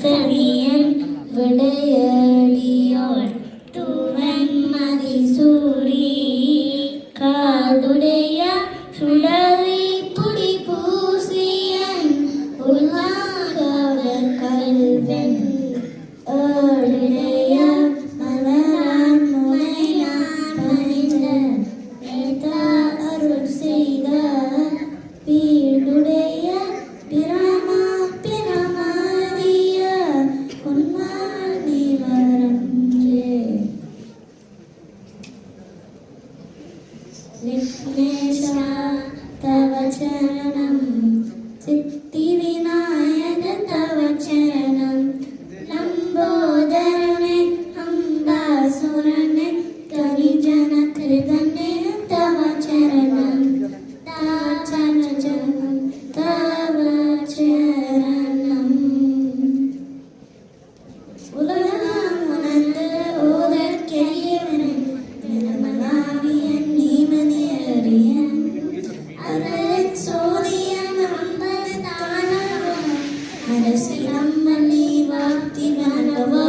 செழியன் விடையடியோள் தூவன் மதிசூடி காடுடைய சுடலை புடி பூசியன் உள்நாகவர் கல்வன் ஏழுடைய மலரான் முனையான் பணிந்த மேதா அருள் செய்த பீடுடைய பிரமா பிரமாதிய உன்னால் நிவரன்றே விக்னேஷா தவ சரணம் சித்தி விநாயக தவ சரணம் லம்போதரனே அம்பாசுரனே கரிஜன கிருதனே தவ சரணம் தாச்சரணம் தவ சரணம் உலகம் உணர்ந்து ஓதற்கெரியவன் திருமலாவியன் நீமதியறியன் அருள் சோதியன் அம்பது தானவன் அரசிடம் மணி வாக்தி வனவா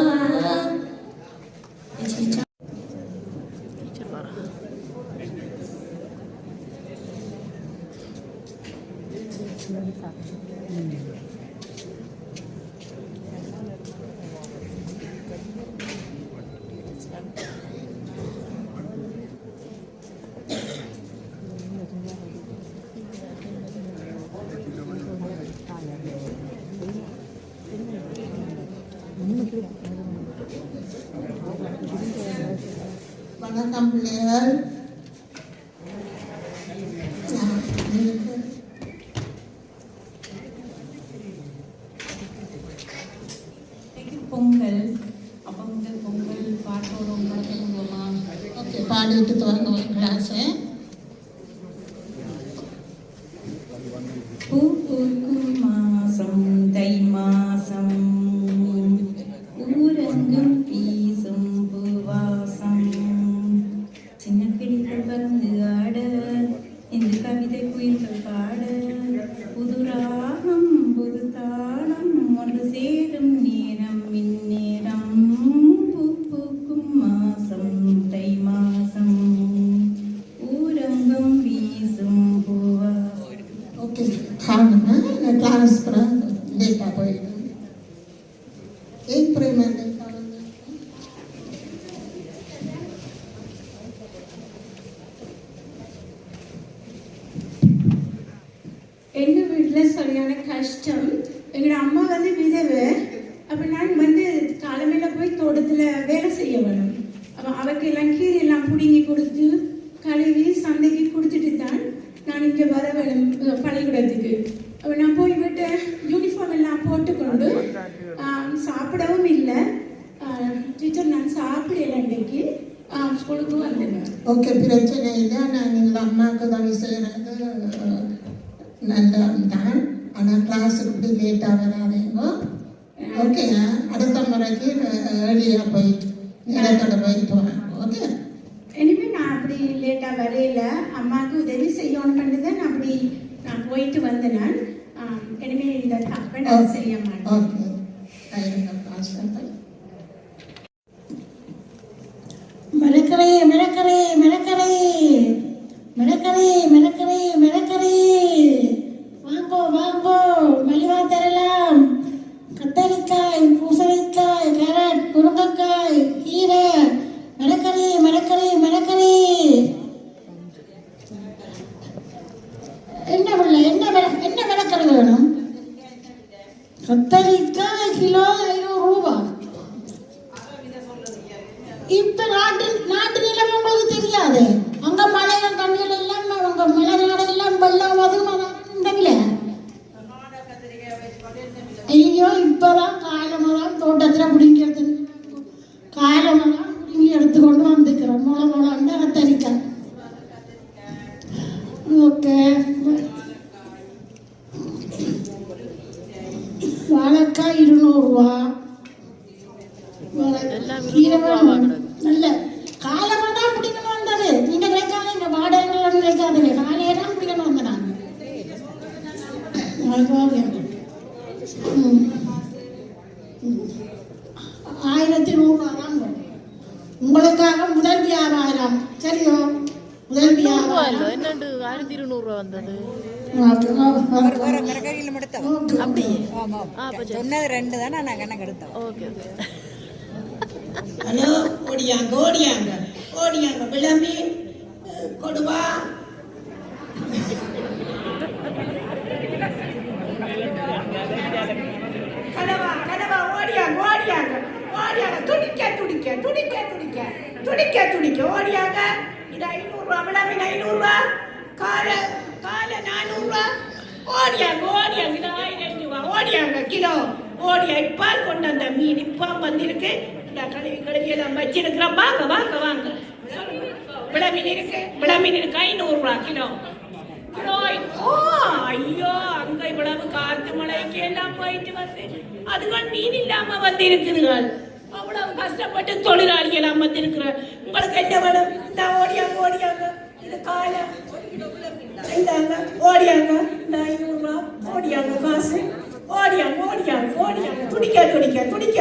வணக்கம் பிள்ளைகள். பொங்கல் அப்போ வந்து பொங்கல் பாட்டோடும் பாட்டுமா ஓகே, பாடிட்டு துவங்க கிளாஸு. பூ பூக்கும் மாசம் தை மாசம் ஊரங்கும் வீசும் பூவாசம் சின்ன கிளிகள் வந்து ஆட இந்த கவிதை குயில்கள் பாட புது ராகம் புது தாளம் ஒன்று சேரும் நேரம் இந்நேரம் பூ பூக்கும் மாசம் தை மாசம் ஊரங்கும் வீசும் பூவாசம். ஓகே, காணுங்க. இந்த கிளாஸ் லேட்டாக போயிடும். ஏன் பிரைமரி எங்கள் வீட்டில் சரியான கஷ்டம். எங்களோட அம்மா வந்து விதவை. அப்போ நான் வந்து காலமையில் போய் தோட்டத்தில் வேலை செய்ய வேணும். அப்போ அவருக்கு எல்லாம் கீரையெல்லாம் பிடுங்கி கொடுத்து கழுவி சந்தைக்கு கொடுத்துட்டு தான் நான் இங்கே வர வேணும் பள்ளிக்கூடத்துக்கு. அப்போ நான் போய் விட்டு யூனிஃபார்ம் எல்லாம் போட்டுக்கொண்டு சாப்பிடவும் இல்லை. டீச்சர் நான் சாப்பிடல இன்றைக்கு ஸ்கூலுக்கு வந்துடுவேன். ஓகே, பிரச்சனை இல்லை. நான் எங்கள் அம்மாவுக்கு உதவி செய்கிறது நல்லா தான். ஆனால் கிளாஸுக்கு இப்படி லேட்டாக வராதேங்கோ. ஓகே, அடுத்த முறைக்கு ஏர்லியாக போயிட்டு நேரத்தோட போயிட்டு வாங்க. ஓகே, இனிமே நான் அப்படி லேட்டாக வரையில அம்மாவுக்கு உதவி செய்யணும்னு தான் அப்படி நான் போயிட்டு வந்தேன். நான் இனிமேல் இந்த தப்பை நான் செய்ய மாட்டேன். ஓகே, மிளக்கரை மிளக்கரை மிளக்கரை மிளக்கரை மிளக்கரை மிளக்கரை வாங்கோ வாங்கோ, மலிவா தரலாம். கத்தரிக்காய், பூசணிக்காய், கேரட், முருங்கைக்காய், கீரை, மிளக்கரை மிளக்கரை மிளக்கரை. என்ன பிள்ளை, என்ன மிளக்கரை வேணும்? கத்தரிக்காய் கிலோ 500 ரூபாய். இப்ப நாட்டு நிலைமை உங்களுக்கு தெரியாது. அங்க மழைகள் தண்ணிகள் எல்லாம் உங்க மலைநாடு எல்லாம் வெள்ளம் அதுல. ஐயோ, இப்பதான் காலமெல்லாம் தோட்டத்துல பிடிக்கிறது. காலமெல்லாம் பிடிங்கி எடுத்துக்கொண்டு வந்துக்கிறோம். முளை கத்தரிக்காய். ஓகே, வாழைக்காய் 200 ரூபா. நல்ல காலமா தான் பிடிக்கணும் வந்தது. நீங்க நினைக்காதீங்க, வாடகைகள் நினைக்காதீங்க. காலையெல்லாம் பிடிக்கணும் வந்த நான். 1100 தாங்க. உங்களுக்காக முதல் வியாபாரம் சரியோ? முதல் வியாபாரம் என்னண்டு 1200 வந்தது. அப்படியே சொன்னது 2 தானே நான் கணக்கு எடுத்தோம். Okay okay. ஹலோ, ஓடியாங்க ஓடியாங்க ஓடியாங்க விளம்பி கொடுவா. கடவா கடவா ஓடியாங்க ஓடியாங்க ஓடியாங்க துடிக்க துடிக்க துடிக்க துடிக்க துடிக்க துடிக்க ஓடியாங்க. இது 500 விளம்பி 500 கால கால 400 ஓடியாங்க ஓடியாங்க. இது 1500 ஓடியாங்க கிலோ ஓடியா. இப்ப கொண்டு வந்த மீன் இப்ப வந்திருக்கு. இந்த கழுவி கழுவி எல்லாம் வச்சிருக்கிறோம். வாங்க வாங்க வாங்க. விளமீன் இருக்கு 500 கிலோ கிலோ. ஓ ஐயோ, அங்க இவ்வளவு காத்து மழைக்கு எல்லாம் போயிட்டு வந்து அதுகள் மீன் இல்லாம வந்து இருக்குதுகள். அவ்வளவு கஷ்டப்பட்டு தொழிலாளி எல்லாம் வந்து இருக்கிற. உங்களுக்கு என்ன வேணும்? இந்த ஓடியாங்க ஓடியாங்க. இது கால இந்தாங்க ஓடியாங்க. இந்த 500 ஓடியாங்க காசு. ஓடியாங்க ஓடியாங்க ஓடியாங்க துடிக்க துடிக்க துடிக்க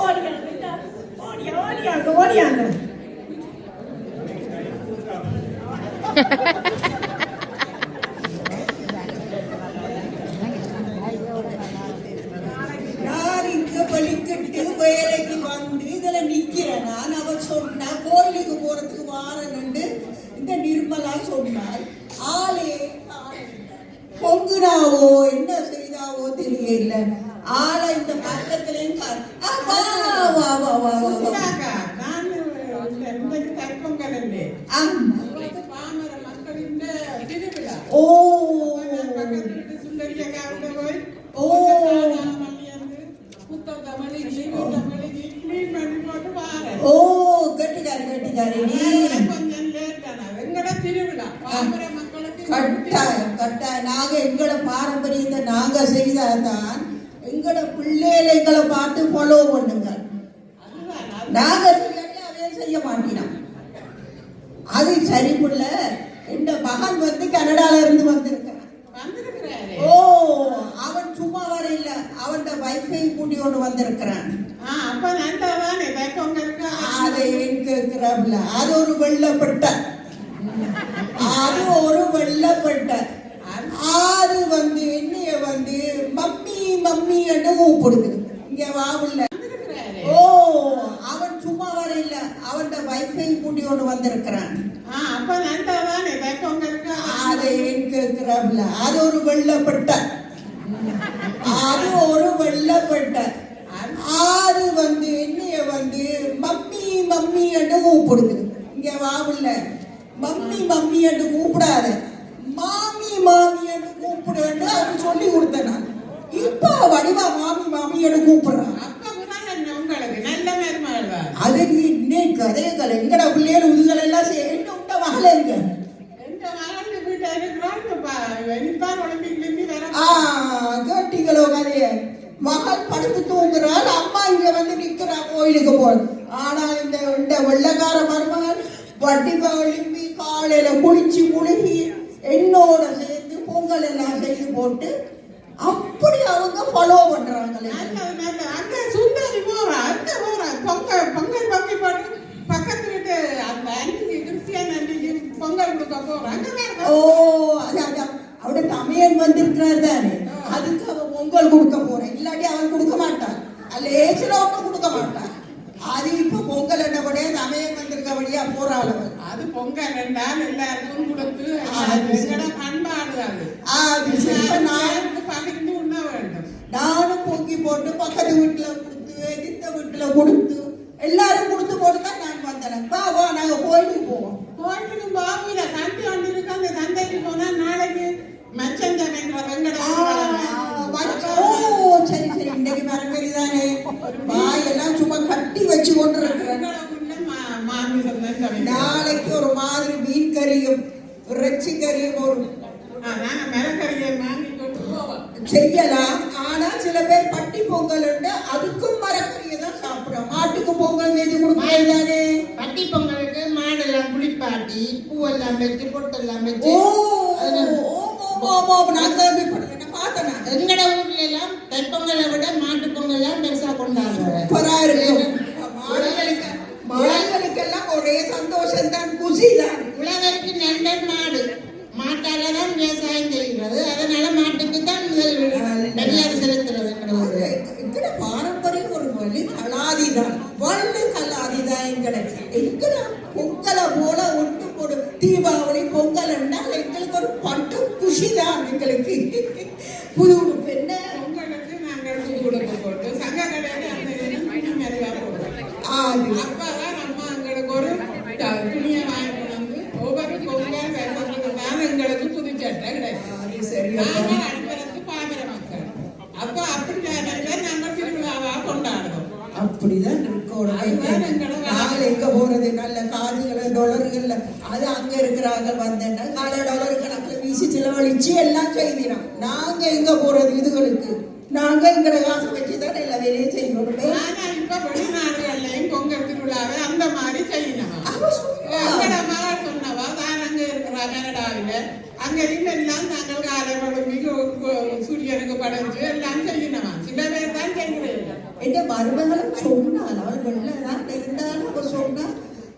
ஓடியாங்க. ஓடியா ஓடியாங்க ஓடியாங்க. நான் இங்க வலிக்கட்டு வேலைக்கு வந்து இதுல நிக்கிறேன். நான் அவ சொன்னா கோயிலுக்கு போறதுக்கு வாரன்னு இந்த நிர்மலா சொன்னால் ஆளே பொங்குனாவோ என்ன செய்தாவோ தெரியல. ஆளை இந்த பக்கத்திலையும் கட்டிக்காரி கட்டிக்காரி கட்டாயம் கட்டாயம். நாங்க எங்களோட பாரம்பரியத்தை நாங்க செய்தாதான் எங்களோட பிள்ளைகளை எங்களை பார்த்து ஃபாலோ பண்ணுங்க. நாங்க அதே செய்ய மாட்டோம். அது சரி புள்ள. எந்த மகன் வந்து கனடால இருந்து வந்திருக்கிறான். ஓ, அவன் சும்மா வர இல்ல, அவன் வைஃபை கூட்டி கொண்டு வந்திருக்கிறான். அது இருக்கிறாப்ல. அது ஒரு வெள்ளப்பட்ட அது ஒரு வெள்ளப்பட்ட அது வந்து என்னைய வந்து மம்மி மம்மி என்று கூப்பிடுது. இங்க வாவுல. ஓ, அவன் சும்மா வர இல்ல, அவன் வைஃபை கூட்டி கொண்டு வந்திருக்கிறான். அது இருக்கிறாப்ல. அது ஒரு வெள்ளப்பட்ட அது ஒரு வெள்ளப்பட்ட அது வந்து என்னைய வந்து மம்மி மம்மி என்று கூப்பிடுது. இங்க வாவுல. மம்மி மம்மி என்று கூப்பிடாத, மாமி மாமி என்று கூப்பிடுன்னு அவன் சொல்லி கொடுத்தேன். நான் இப்ப வடிவா மாமி மாமி என்று கூப்பிடுறான். அது இன்னைக்கு அதே கலை எங்கட பிள்ளைகள் உதுகள் எல்லாம் என்ன உண்ட மகள் எங்க கேட்டீங்களோ கதைய? மகள் படுத்து தூங்குறாள், அம்மா இங்க வந்து நிக்கிறா கோயிலுக்கு போறது. ஆனா இந்த வெள்ளக்கார மருமகள் வட்டிப்பா எழுப்பி காலையில குளிச்சு முழுகி என்னோட சேர்ந்து பொங்கல் எல்லாம் செய்து போட்டு அப்படி அவங்க ஃபாலோ பண்றாங்களே. சுந்தரி போறா பொங்கல் பொங்கல் பக்கி போட்டு பக்கத்து வீட்டு அந்த கிறிஸ்டியன் அன்னைக்கு பொங்கல் கொடுக்க போறாங்க. ஓ, அதான் அவட தமையன் வந்திருக்கிறார் தானே, அதுக்கு அவன் பொங்கல் கொடுக்க போறேன். இல்லாட்டி அவன் கொடுக்க மாட்டான். அல்ல ஏசுலோட்டம் கொடுக்க மாட்டான். அது இப்ப பொங்கல் என்னபடியா தமையன் வந்திருக்கபடியா போறாள். அது பொங்கல் என்றால் எல்லாருக்கும் கொடுத்து பண்பாடு. அது நானுக்கு பகிர்ந்து உண்ண வேண்டும். நானும் பொங்கி போட்டு பக்கத்து வீட்டுல கொடுத்து எதிர்த்த வீட்டுல கொடுத்து எல்லாரும் கொடுத்து போட்டு தான் நான் வந்தேன். வா நாங்க கோயிலுக்கு போவோம். கோயிலுக்கு பாபுல சந்தை ஒன்று இருக்கு. அந்த சந்தைக்கு போனா நாளைக்கு மச்சம் தானேங்கிற வெங்கட. ஓ சரி சரி, இன்னைக்கு மரக்கறி தானே. வாயெல்லாம் சும்மா கட்டி வச்சு கொண்டு இருக்கிறேன். நாளைக்கு ஒரு மாதிரி மீன் கறியும் இறைச்சி கறியும் ஒரு மிளகறியை வாங்கி கொண்டு போவோம் செய்யலாம். ஆனா சில பேர் பட்டி பொங்கல் அதுக்கும் மரக்கறியை தான் சாப்பிடுறோம். மாட்டுக்கு பொங்கல் செய்து கொடுப்பாங்க தானே. பட்டி பொங்கலுக்கு மாடெல்லாம் குளிப்பாட்டி பூவெல்லாம் வச்சு பொட்டெல்லாம் வச்சு. நான் கேள்விப்படுறேன், பார்த்தேன். எங்கட ஊர்ல எல்லாம் தைப்பொங்கலை விட மாட்டு பொங்கல் எல்லாம் பெருசா கொண்டாடுறேன். சூப்பரா இருக்கும். மாடுகளுக்கெல்லாம் ஒரே சந்தோஷம் தான், குஷி தான். உழவருக்கு நல்ல மாடு, மாட்டால தான் விவசாயம் செய்கிறது. அதனால மாட்டுக்கு தான் மரியாதை செலுத்துறது. எங்கட பாரம்பரியம் ஒரு வழி கலாதிதான், வள்ளி கலாதிதான். எங்கட பொங்கலை போல ஒன்று போடு. தீபாவளி பொங்கல் என்றால் எங்களுக்கு ஒரு பட்டு குஷி தான். எங்களுக்கு புது உடுப்பு என்ன உங்களுக்கு நாங்கள் புது உடுப்பு போட்டு சங்க கடையில் அந்த நேரம் நிறையா போடுவோம். அப்பதான் நம்ம எங்களுக்கு ஒரு துணியை வாங்கி வந்து ஒவ்வொரு பொங்கல் தான் எங்களுக்கு புது சட்டை கிடையாது. நாங்கள் அனுப்புறது பாமர மக்கள். அப்போ அப்படி நாங்கள் திருவிழாவா கொண்டாடுவோம். அப்படிதான் இருக்கணும். நாங்கள் எங்க போறது, நல்ல காதுகளை டொலர்கள்ல அது அங்க இருக்கிறாங்க வந்தேன்னா காலை டொலர் கணக்குல வீசி செலவழிச்சு எல்லாம் செய்கிறோம். நாங்க எங்க போறது இதுகளுக்கு? நாங்க எங்கட காசு வச்சுதான் எல்லா வேலையும் செய்யணும். ஆனா இப்ப வெளிநாடுகள்லையும் பொங்கல் திருவிழாவை அந்த மாதிரி செய்யணும். எங்கட மகள் சொன்னவா தான் அங்க இருக்கிறா கனடாவில. அங்கேயும் எல்லாம் நாங்கள் காலை குழம்பி சூரியனுக்கு படைஞ்சு எல்லாம் செய்யணுமா. சில பேர் தான் செய்கிறீர்கள். என் மருமகளும் சொன்னாள், அவள் வெள்ளதான் இருந்தாலும் அவள் சொன்னா,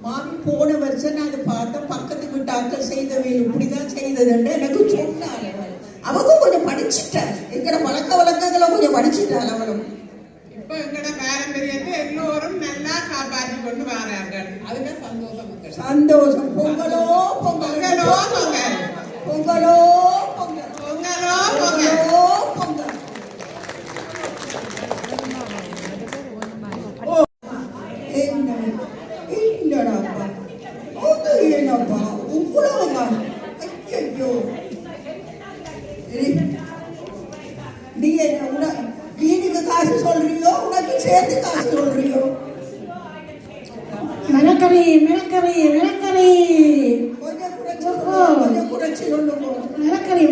மாமி போன வருஷம் நான் அதை பார்த்தேன், பக்கத்து வீட்டாக்கள் செய்தவை இப்படிதான் செய்ததுன்னு எனக்கு சொன்னாள். அவளும் கொஞ்சம் படிச்சுட்டாள், எங்கட பழக்க வழக்கங்களை கொஞ்சம் படிச்சுட்டாள் அவளும். இப்ப எங்கட பாரம்பரியத்தை எல்லோரும் நல்லா காப்பாற்றி கொண்டு வரார்கள். அதுக்கு சந்தோஷம். சந்தோஷம். பொங்கலோ பொங்கல், பொங்கலோ பொங்கல், பொங்கலோ பொங்கல், பொங்கலோ பொங்கலோ பொங்கல். என்னடாப்பா அது என்னப்பா இவ்வளவுதான்? ஐயோ, நீ என்ன வீட்டுக்கு காசு சொல்றியோ உனக்கு சேர்த்து காசு சொல்றியோ? மிளக்கறி மிளக்கறி மிளக்கறி கொஞ்சம் குறைச்சி சொல்லுங்க. மிளக்கறி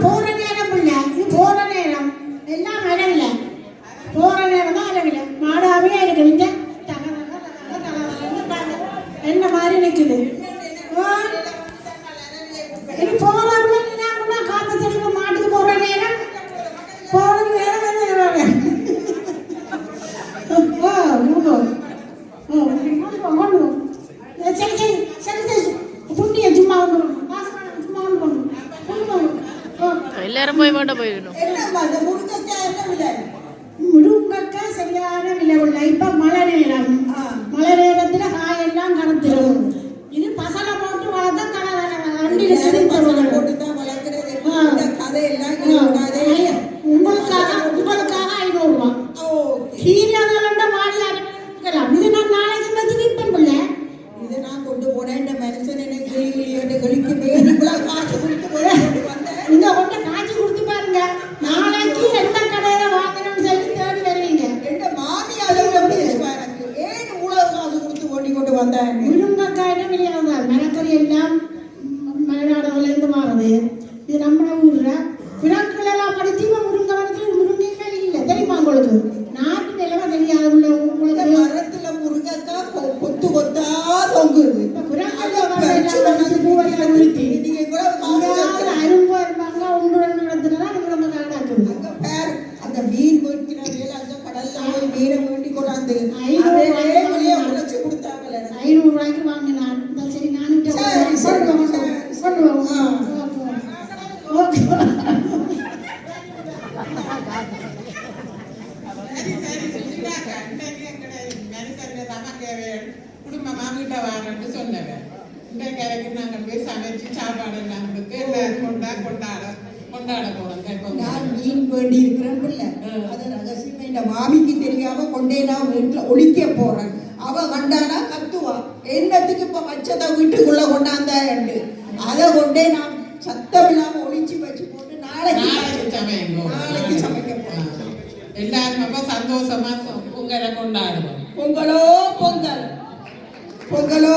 போற நேரம் இல்ல, இது போற நேரம் எல்லாம் அளவில்ல. போற நேரம் தான் அளவில்ல. மாடாவே இருக்குதுங்க, என்ன மாதிரி நிக்குது. இது போற காப்பி தெளிவு மாட்டுக்கு போற நேரம் போறது நேரம் சரி சரி சரி சரி புண்ணிய சும்மா வந்துடும். சும்மா வந்துடும். எல்லாரும் போய் போட்ட போயிடணும். என்னம்மா அந்த முருங்கைக்காய் என்ன விலை? முருங்கைக்காய் சரியான விலை உள்ள. இப்ப மழை நேரம், மழை நேரத்துல காயெல்லாம் கருத்துரும். இது பசலை போட்டு வளர்த்தா போட்டுதான் வளர்க்கிறது. இந்த கதையெல்லாம் உங்களுக்காக 500 ரூபாய். கீரை மாடி அனுப்பிக்கலாம். இது நான் நாளைக்கு வச்சு விற்பேன் பிள்ளை. இதை நான் கொண்டு போனேன். இந்த மனுஷன் எனக்கு கழிக்கு மேல காசு கொடுத்து வந்தேன். இந்த ஒன்றை காய்ச்சி கொடுத்து பாருங்க. நாளைக்கு எந்த கடையில வாங்கணும்னு சொல்லி தேடி வருவீங்க. எந்த மாமி அளவுல பேசுவாங்க. ஏன் இவ்வளவு காசு கொடுத்து ஓட்டி கொண்டு வந்தேன்? முருங்கைக்காய் இல்லையா, மிளக்கறி எல்லாம் மலைநாடுகள்ல இருந்து மாறுது. இது நம்ம ஊர்ல விழாக்கள் எல்லாம் படிச்சு முருங்கை மரத்துல முருங்கைக்கே இல்லை தெரியுமா உங்களுக்கு? நாட்டு நிலவ தெரியாது உள்ள உங்களுக்கு. மரத்துல முருங்கைக்காய் கொத்து கொத்தா தொங்குது. அரும்பு இருப்பாங்க, 1-2 இடத்துல நம்ம காடாக்குது. அந்த மீன் வைக்கிற வேலை அந்த கடல்ல போய் மீனை வேண்டி கொண்டாந்து 500 உழைச்சு கொடுத்தாங்க. 500 ரூபாய்க்கு வாங்கினான். சரி நானும் சொல்லுவோம். குடும்பமா வீட்டை வாரன்னு சொன்னவன். இன்றைக்கு நாங்கள் போய் சமைச்சு சாப்பாடு எல்லாம் கொடுத்து எல்லாரும் கொண்டாட போறோம். நான் மீன் வேண்டி இருக்கிறேன் இல்ல, அது ரகசியமா இந்த மாமிக்கு தெரியாம கொண்டே நான் வீட்டுல ஒழிக்க போறேன். அவ கண்டானா கத்துவா, என்னத்துக்கு இப்ப வச்சதை வீட்டுக்குள்ள கொண்டாந்தா அதை கொண்டே நான் சத்தம் இல்லாம ஒழிச்சு வச்சு போட்டு நாளைக்கு சமைக்க போறேன். எல்லாரும் அப்ப சந்தோஷமா பொங்கலை கொண்டாடுவோம். பொங்கலோ பொங்கல், பொங்கலோ